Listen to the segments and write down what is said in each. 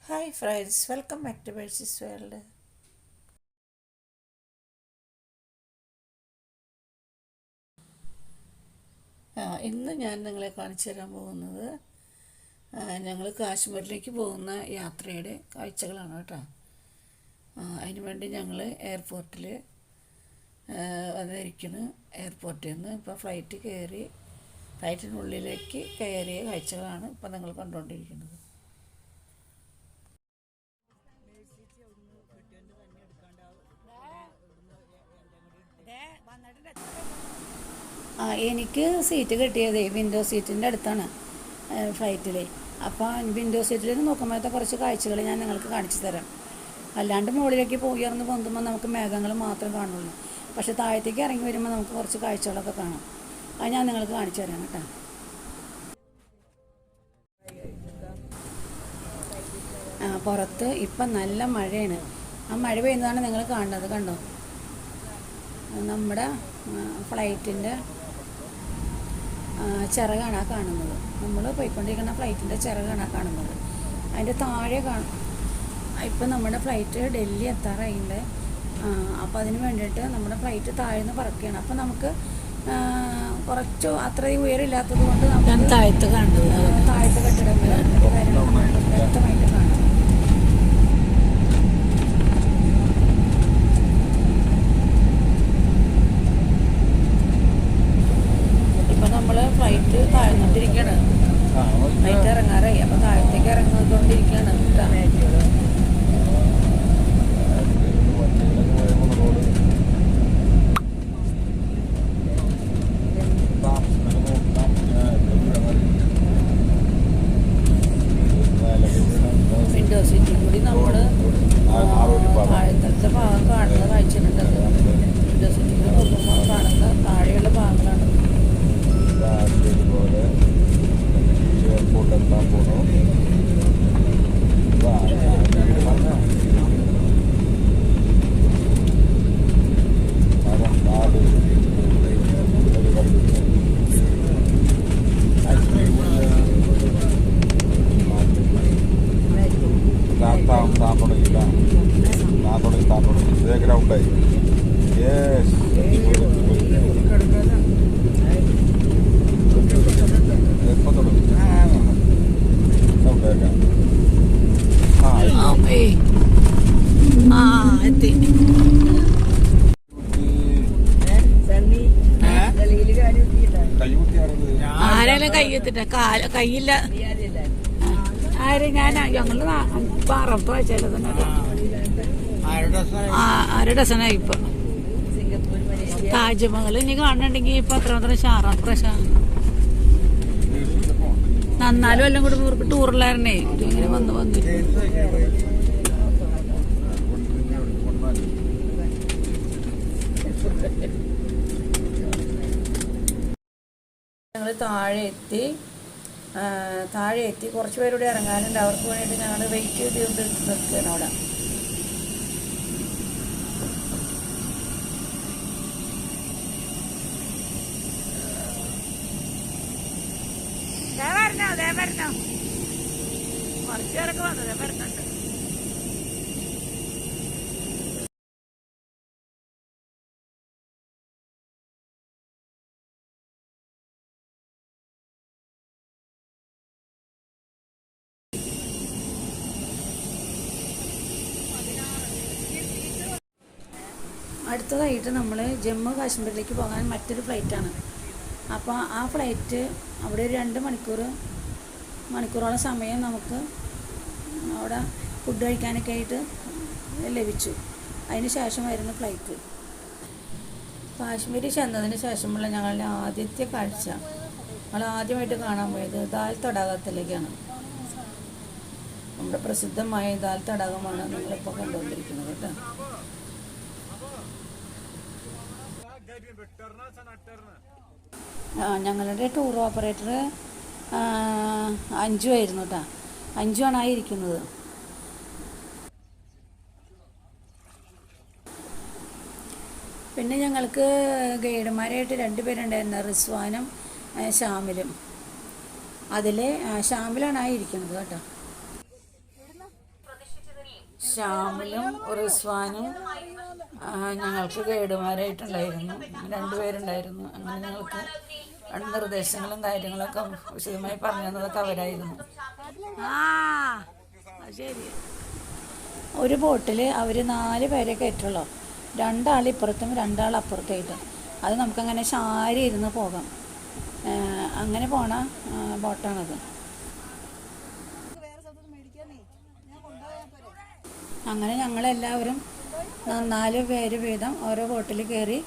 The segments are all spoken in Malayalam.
Hi friends, welcome back to ബേഴ്സിസ് വേൾഡ്. ഇന്ന് ഞാൻ നിങ്ങളെ കാണിച്ചു തരാൻ പോകുന്നത് ഞങ്ങൾ കാശ്മീരിലേക്ക് പോകുന്ന യാത്രയുടെ കാഴ്ചകളാണ് കേട്ടോ. അതിന് വേണ്ടി ഞങ്ങൾ എയർപോർട്ടിൽ വന്നിരിക്കുന്നു. എയർപോർട്ടിൽ നിന്ന് ഇപ്പോൾ ഫ്ലൈറ്റിനുള്ളിലേക്ക് കയറിയ കാഴ്ചകളാണ് ഇപ്പോൾ നിങ്ങൾ കണ്ടുകൊണ്ടിരിക്കുന്നത്. എനിക്ക് സീറ്റ് കിട്ടിയത് വിൻഡോ സീറ്റിൻ്റെ അടുത്താണ് ഫ്ലൈറ്റിൽ. അപ്പോൾ വിൻഡോ സീറ്റിൽ നോക്കുമ്പോഴത്തെ കുറച്ച് കാഴ്ചകൾ ഞാൻ നിങ്ങൾക്ക് കാണിച്ചു തരാം. അല്ലാണ്ട് മുകളിലേക്ക് ഉയർന്ന് പൊന്തുമ്പോൾ നമുക്ക് മേഘങ്ങൾ മാത്രം കാണുള്ളൂ. പക്ഷേ താഴത്തേക്ക് ഇറങ്ങി വരുമ്പോൾ നമുക്ക് കുറച്ച് കാഴ്ചകളൊക്കെ കാണാം. അത് ഞാൻ നിങ്ങൾക്ക് കാണിച്ചു തരാം കേട്ടോ. പുറത്ത് ഇപ്പം നല്ല മഴയാണ്. ആ മഴ പെയ്യുന്നതാണ് നിങ്ങൾ കാണുന്നത്. കണ്ടോ, നമ്മുടെ ഫ്ലൈറ്റിൻ്റെ ചിറകാണ് ആ കാണുന്നത്. നമ്മൾ പോയിക്കൊണ്ടിരിക്കുന്ന ഫ്ലൈറ്റിൻ്റെ ചിറകാണ് ആ കാണുന്നത്. അതിൻ്റെ താഴെ ഇപ്പം നമ്മുടെ ഫ്ലൈറ്റ് ഡൽഹി എത്താറായിട്ടുണ്ട്. അപ്പോൾ അതിന് വേണ്ടിയിട്ട് നമ്മുടെ ഫ്ലൈറ്റ് താഴ്ന്ന് പറക്കുകയാണ്. അപ്പോൾ നമുക്ക് കുറച്ച് അത്രയും ഉയരമില്ലാത്തത് കൊണ്ട് നമുക്ക് താഴത്ത് കെട്ടിടങ്ങൾ വ്യക്തമായിട്ട് കാണാം. ഫ്ലൈറ്റ് താഴ്ന്നുകൊണ്ടിരിക്കുകയാണ്. ഫ്ലൈറ്റ് ഇറങ്ങാറായി. അപ്പോൾ താഴത്തേക്ക് ഇറങ്ങിക്കൊണ്ടിരിക്കുകയാണ്. വിൻഡോ സീറ്റിൽ കൂടി നമ്മൾ താഴത്തെ ഭാഗം കാണുന്ന കാഴ്ചയുണ്ട്. വിൻഡോ സീറ്റിൽ കൂടി നോക്കുമ്പോൾ കാണുന്ന താഴെയുള്ള ഭാഗങ്ങളാണ്. എയർപോർട്ടെത്താൻ പോകണം. ഗ്രൗണ്ടായി ആരെല്ലാം കയ്യെത്തിട്ട കയ്യില്ല. ആര് ഞങ്ങള് പറപ്പ ചിലതുണ്ട്. ആരുടെ ഡസനായി ഇപ്പൊ താജ്മഹൽ ഇനി കാണുന്നുണ്ടെങ്കിൽ ഇപ്പൊ അത്ര ഷാറാൻ നന്നാലും എല്ലാം കൂടി ഇവർക്ക് ടൂറിലായിരുന്നേ. ഇങ്ങനെ വന്നിട്ട് ഞങ്ങൾ താഴെ എത്തി. കുറച്ച് പേരുടെ ഇറങ്ങാനുണ്ട്. അവർക്ക് വേണ്ടിയിട്ട് ഞങ്ങൾ വെയിറ്റ് ചെയ്തുകൊണ്ട് നിൽക്കുകയാണ് അവിടെ. കുറച്ച് പേരൊക്കെ വന്നത് വരുന്നുണ്ട്. അടുത്തതായിട്ട് നമ്മൾ ജമ്മു കാശ്മീരിലേക്ക് പോകാൻ മറ്റൊരു ഫ്ലൈറ്റാണ്. അപ്പോൾ ആ ഫ്ലൈറ്റ് അവിടെ ഒരു 2 മണിക്കൂറോളം സമയം നമുക്ക് അവിടെ ഫുഡ് കഴിക്കാനൊക്കെ ആയിട്ട് ലഭിച്ചു. അതിന് ശേഷമായിരുന്നു ഫ്ലൈറ്റ്. കാശ്മീർ ചെന്നതിന് ശേഷമുള്ള ഞങ്ങളുടെ ആദ്യത്തെ കാഴ്ച, ഞങ്ങൾ ആദ്യമായിട്ട് കാണാൻ പോയത് ദാൽ തടാകത്തിലേക്കാണ്. നമ്മുടെ പ്രസിദ്ധമായ ദാൽ തടാകമാണ് നിങ്ങളിപ്പോൾ കണ്ടുകൊണ്ടിരിക്കുന്നത് കേട്ടോ. ഞങ്ങളുടെ ടൂർ ഓപ്പറേറ്റർ അഞ്ജു ആയിരുന്നു കേട്ടോ. അഞ്ജു ആണ് ആയിരിക്കുന്നത്. പിന്നെ ഞങ്ങൾക്ക് ഗൈഡുമാരായിട്ട് 2 പേരുണ്ടായിരുന്നു, റിസ്വാനും ഷാമിലും. അതിൽ ഷാമിലാണ് ആയിരിക്കുന്നത് കേട്ടോ. ശ്യാമിലും റിസ്വാനും ഞങ്ങൾക്ക് ഗൈഡുമാരായിട്ടുണ്ടായിരുന്നു. 2 പേരുണ്ടായിരുന്നു. അങ്ങനെ ഞങ്ങൾക്ക് നിർദ്ദേശങ്ങളും കാര്യങ്ങളൊക്കെ വിശദമായി പറഞ്ഞു തന്നതൊക്കെ അവരായിരുന്നു. ശരി. ഒരു ബോട്ടിൽ അവർ 4 പേരെ കയറ്റുള്ളൂ. 2 ആൾ ഇപ്പുറത്തും 2 ആൾ അപ്പുറത്തായിട്ടും. അത് നമുക്കങ്ങനെ ശാരി ഇരുന്ന് പോകാം. അങ്ങനെ പോണ ബോട്ടാണത്. അങ്ങനെ ഞങ്ങളെല്ലാവരും 4 പേര് വീതം ഓരോ ബോട്ടിൽ കയറി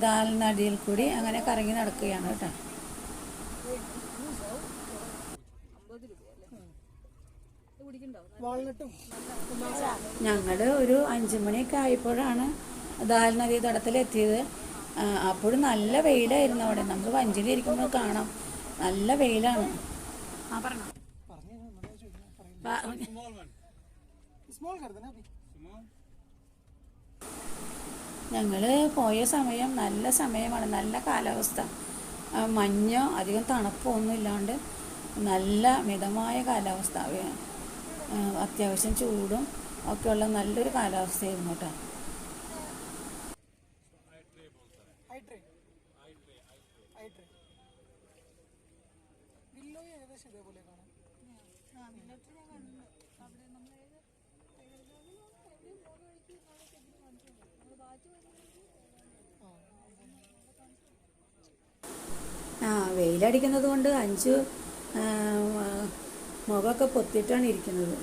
ദാൽ നദിയിൽ കൂടി അങ്ങനെ കറങ്ങി നടക്കുകയാണ് കേട്ടോ. ഞങ്ങൾ ഒരു 5 മണിയൊക്കെ ആയപ്പോഴാണ് ദാൽ നദീ തടത്തിലെത്തിയത്. അപ്പോഴും നല്ല വെയിലായിരുന്നു അവിടെ. നമുക്ക് വഞ്ചിയിലിരിക്കുമ്പോൾ കാണാം നല്ല വെയിലാണ്. ഞങ്ങൾ പോയ സമയം നല്ല സമയമാണ്, നല്ല കാലാവസ്ഥ. മഞ്ഞോ അധികം തണുപ്പോ ഒന്നും ഇല്ലാണ്ട് നല്ല മിതമായ കാലാവസ്ഥ. അത്യാവശ്യം ചൂടും ഒക്കെയുള്ള നല്ലൊരു കാലാവസ്ഥയായിരുന്നു കേട്ടോ. വെയിലടിക്കുന്നത് കൊണ്ട് 5 മുഖമൊക്കെ പൊത്തിയിട്ടാണ് ഇരിക്കുന്നത്.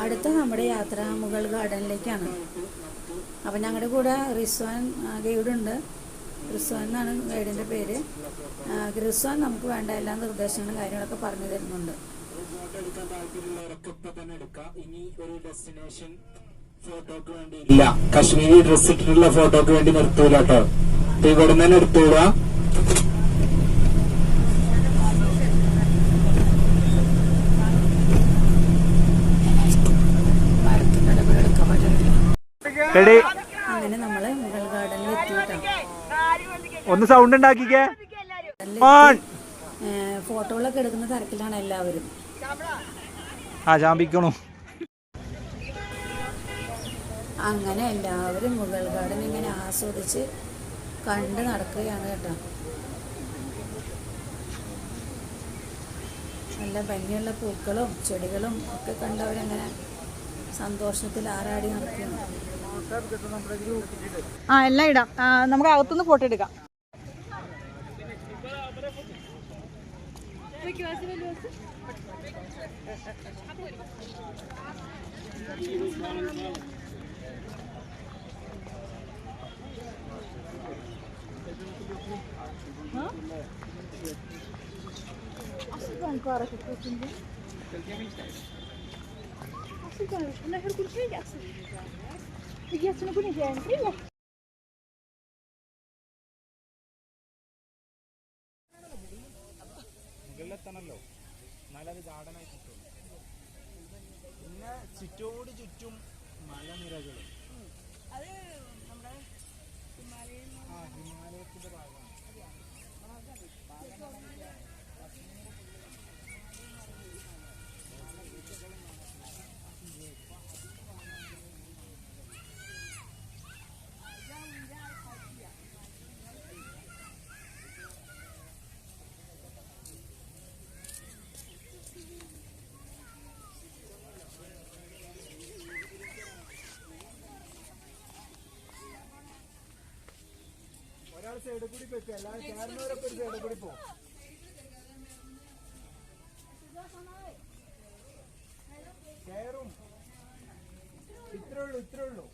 അടുത്ത നമ്മുടെ യാത്ര മുഗൾ ഗാർഡനിലേക്കാണ്. അപ്പം ഞങ്ങളുടെ കൂടെ റിസ്വാൻ ഗൈഡുണ്ട്. റിസ്വാൻ എന്നാണ് ഗൈഡിൻ്റെ പേര്. റിസ്വാൻ നമുക്ക് വേണ്ട എല്ലാ നിർദ്ദേശങ്ങളും കാര്യങ്ങളൊക്കെ പറഞ്ഞു തരുന്നുണ്ട്. ഇല്ല, കശ്മീരി ഡ്രസ് ഇട്ടിട്ടുള്ള ഫോട്ടോക്ക് വേണ്ടി നിർത്തൂല കേട്ടോ. ഇവിടെ നിന്ന് എടുത്തൂട. അങ്ങനെ നമ്മള് മുഗൾ ഗാർഡനിൽ എത്തിയിട്ടാണ്. ഒന്ന് സൗണ്ട് ഉണ്ടാക്കിക്കേ. ഫോട്ടോകളൊക്കെ എടുക്കുന്ന തിരക്കിലാണ് എല്ലാവരും. അങ്ങനെ എല്ലാവരും മുഗൾ ഗാർഡൻ ഇങ്ങനെ ആസ്വദിച്ച് കണ്ട് നടക്കുകയാണ് കേട്ടോ. നല്ല ഭംഗിയുള്ള പൂക്കളും ചെടികളും ഒക്കെ കണ്ടവരങ്ങനെ സന്തോഷത്തിൽ ആറാടി നടക്കുകയാണ്. എല്ലാം ഇടാം. നമുക്ക് അകത്തുനിന്ന് ഫോട്ടോ എടുക്കാം. മുകളിലെത്തണല്ലോ, എന്നാലത് ഗാർഡനായി കിട്ടും. പിന്നെ ചുറ്റോട് ചുറ്റും മലനിരകൾ. ഹിമാലയത്തിന്റെ ഭാഗമാണ്. ഒരാൾ സൈഡിൽ കൂടി വെക്കുക, എല്ലാവരും ചേർന്നവരൊക്കെ ഒരു സൈഡിൽ കൂടി പോകും. കയറും. ഇത്രേ ഉള്ളൂ.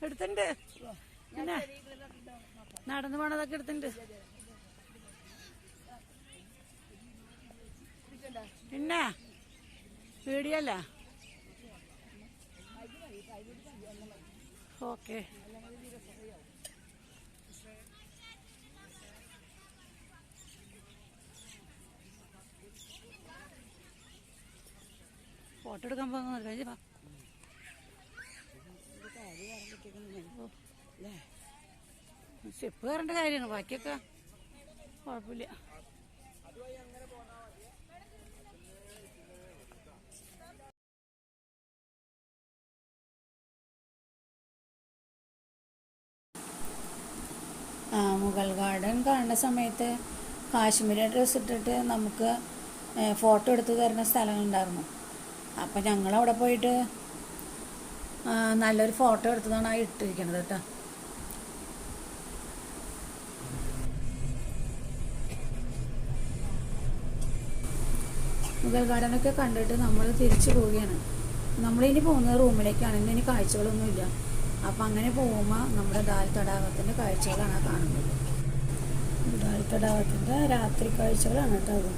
എടുത്തിട്ടുണ്ട്. പിന്നെ നടന്നു പോണതൊക്കെ എടുത്തിട്ടുണ്ട്. പിന്നെ വീഡിയോ അല്ല. ഓക്കെ. ഫോട്ടോ എടുക്കാൻ പോകുന്ന സ്റ്റെപ്പ് കയറേണ്ട കാര്യമാണ്, ബാക്കിയൊക്കെ കുഴപ്പമില്ല. മുഗൾ ഗാർഡൻ കാണുന്ന സമയത്ത് കാശ്മീരി ഡ്രസ്സ് ഇട്ടിട്ട് നമുക്ക് ഫോട്ടോ എടുത്ത് തരുന്ന സ്ഥലങ്ങളുണ്ടായിരുന്നു. അപ്പം ഞങ്ങളവിടെ പോയിട്ട് നല്ലൊരു ഫോട്ടോ എടുത്തതാണ് ആ ഇട്ടിരിക്കുന്നത് കേട്ടോ. മുഗൾ ഗാർഡനൊക്കെ കണ്ടിട്ട് നമ്മൾ തിരിച്ചു പോവുകയാണ്. നമ്മളിനി പോകുന്നത് റൂമിലേക്കാണ്. ഇനി കാഴ്ചകളൊന്നുമില്ല. അപ്പം അങ്ങനെ പോകുമ്പോൾ നമ്മുടെ ദാൽ തടാകത്തിൻ്റെ കാഴ്ചകളാണ് കാണുന്നത്. ദാൽ തടാകത്തിൻ്റെ രാത്രി കാഴ്ചകളാണ് കേട്ടോ അത്.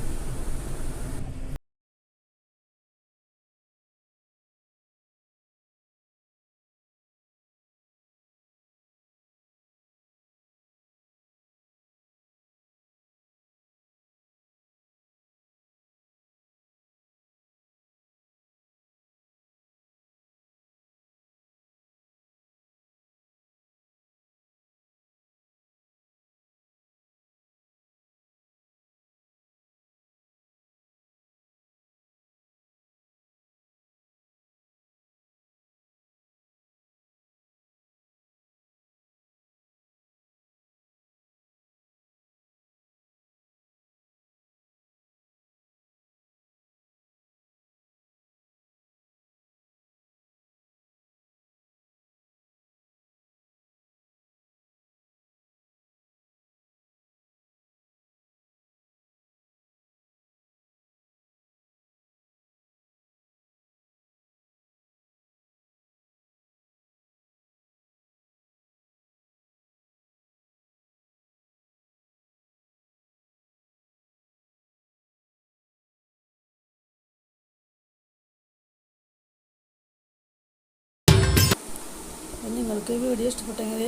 നിങ്ങൾക്ക് ഈ വീഡിയോ ഇഷ്ടപ്പെട്ടെങ്കിൽ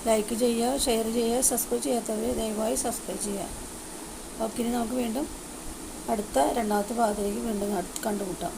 ലൈക്ക് ചെയ്യുക, ഷെയർ ചെയ്യുക. സബ്സ്ക്രൈബ് ചെയ്യാത്തവർ ദയവായി സബ്സ്ക്രൈബ് ചെയ്യുക. ഓക്കെ, ഇനി നമുക്ക് വീണ്ടും അടുത്ത രണ്ടാമത്തെ ഭാഗത്തേക്ക് വീണ്ടും കണ്ടുമുട്ടാം.